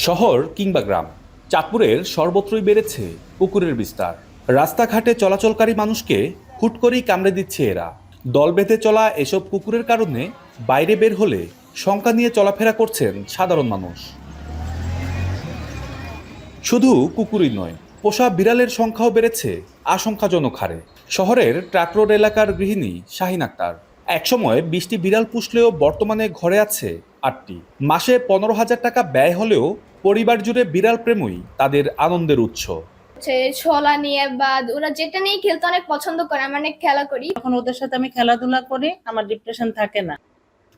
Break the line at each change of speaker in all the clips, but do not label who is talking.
শহর কিংবা গ্রাম, চাঁদপুরের সর্বত্রই বেড়েছে কুকুরের বিস্তার। রাস্তাঘাটে চলাচলকারী মানুষকে হুট করেই কামড়ে দিচ্ছে এরা। দল বেঁধে চলা এসব কুকুরের কারণে বাইরে বের হলে শঙ্কা নিয়ে চলাফেরা করছেন সাধারণ মানুষ। শুধু কুকুরই নয়, পোষা বিড়ালের সংখ্যাও বেড়েছে আশঙ্কাজনক হারে। শহরের ট্রাক রোড এলাকার গৃহিণী শাহিন আক্তার একসময় 20টি বিড়াল পুষলেও বর্তমানে ঘরে আছে 8টি। মাসে 15,000 টাকা ব্যয় হলেও পরিবার জুড়ে বিড়াল প্রেমই তাদের আনন্দের উৎস।
ছোলা নিয়ে বা ওরা যেটা নিয়ে খেলতে অনেক পছন্দ করে, আমি অনেক খেলা করি।
এখন ওদের সাথে আমি খেলাধুলা করি, আমার ডিপ্রেশন থাকে না।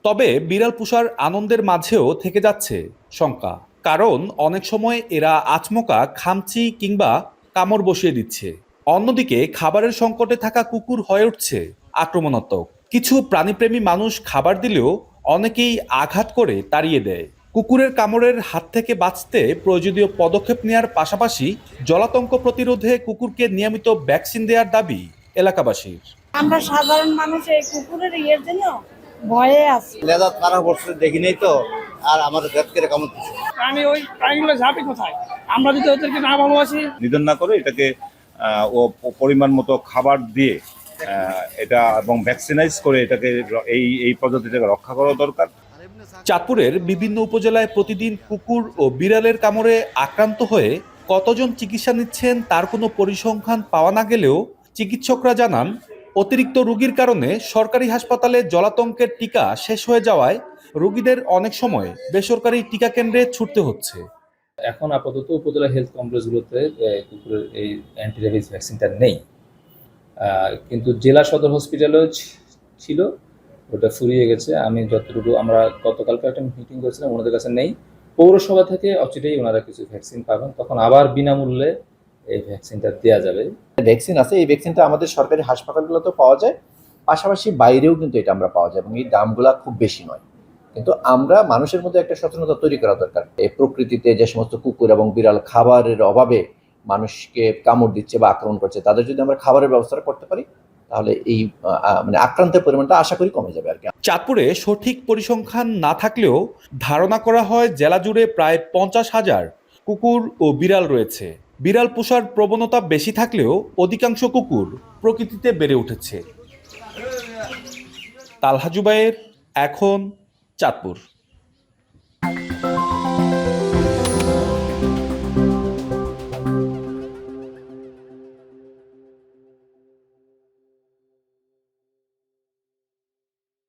তবে বিড়াল পোষার আনন্দের মাঝেও থেকে যাচ্ছে শঙ্কা, কারণ অনেক সময় এরা আচমকা খামচি কিংবা কামড় বসিয়ে দিচ্ছে। অন্যদিকে খাবারের সংকটে থাকা কুকুর হয়ে উঠছে আক্রমণাত্মক। কিছু প্রাণীপ্রেমী মানুষ খাবার দিলেও অনেকেই আঘাত করে তাড়িয়ে দেয়। কুকুরের কামড়ের হাত থেকে বাঁচতে প্রয়োজনীয় পদক্ষেপ নেওয়ার পাশাপাশি জলাতঙ্ক প্রতিরোধে কুকুরকে নিয়মিত ভ্যাকসিন দেওয়ার দাবি এলাকাবাসীর।
আমরা সাধারণ মানুষ এই কুকুরের ইয়ের জন্য ভয়ে আছি।
লেদা তারা বসে দেখি নেই তো, আর আমাদের ব্যক্তির কেমন
ওই প্রাণীগুলো যাবে কোথায়? আমরা যদি ওদেরকে না ভালোবাসি,
নিধন না করে এটাকে ও পরিমাণ মতো খাবার দিয়ে এটা এবং ভ্যাকসিনাইজ করে এটাকে এই পদ্ধতিটাকে রক্ষা করা দরকার।
চাঁদপুরের বিভিন্ন উপজেলায় প্রতিদিন কুকুর ও বিড়ালের কামড়ে আক্রান্ত হয়ে কতজন চিকিৎসা নিচ্ছেন তার কোনো পরিসংখ্যান পাওয়া না গেলেও চিকিৎসকরা জানান, অতিরিক্ত রোগীর কারণে সরকারি হাসপাতালে জলাতঙ্কের টিকা শেষ হয়ে যাওয়ায় রোগীদের অনেক সময় বেসরকারি টিকা কেন্দ্রে ছুটতে হচ্ছে।
এখন আপাতত উপজেলা হেলথ কমপ্লেক্সগুলোতে কুকুরের এই অ্যান্টি রেবিস ভ্যাকসিনটা নেই, কিন্তু জেলা সদর হসপিটালেও ছিল, ওটা ফুরিয়ে গেছে। আমি যতটুকু, আমরা গতকালকে একটা মিটিং করেছিলাম, ওনাদের কাছে নেই। পৌরসভা থেকে অচিরেই ওনারা কিছু ভ্যাকসিন পাবেন, তখন আবার বিনামূল্যে এই ভ্যাকসিনটা দেওয়া যাবে।
ভ্যাকসিন আছে, এই ভ্যাকসিনটা আমাদের সরকারি হাসপাতালগুলোতেও পাওয়া যায়, পাশাপাশি বাইরেও কিন্তু এটা আমরা পাওয়া যায় এবং এই দামগুলা খুব বেশি নয়। কিন্তু আমরা মানুষের মধ্যে একটা সচেতনতা তৈরি করা দরকার। এই প্রকৃতিতে যে সমস্ত কুকুর এবং বিড়াল খাবারের অভাবে মানুষকে কামড় দিচ্ছে বা আক্রমণ করছে, তাদের যদি আমরা খাবারের ব্যবস্থা করতে পারি তাহলে এই আক্রান্তের পরিমাণটা আশা করি কমে যাবে আর কি।
চাঁদপুরে সঠিক পরিসংখ্যান না থাকলেও ধারণা করা হয় জেলা জুড়ে প্রায় 50,000 কুকুর ও বিড়াল রয়েছে। বিড়াল পোষার প্রবণতা বেশি থাকলেও অধিকাংশ কুকুর প্রকৃতিতে বেড়ে উঠেছে। তালহা জুবায়ের, এখন, চাঁদপুর।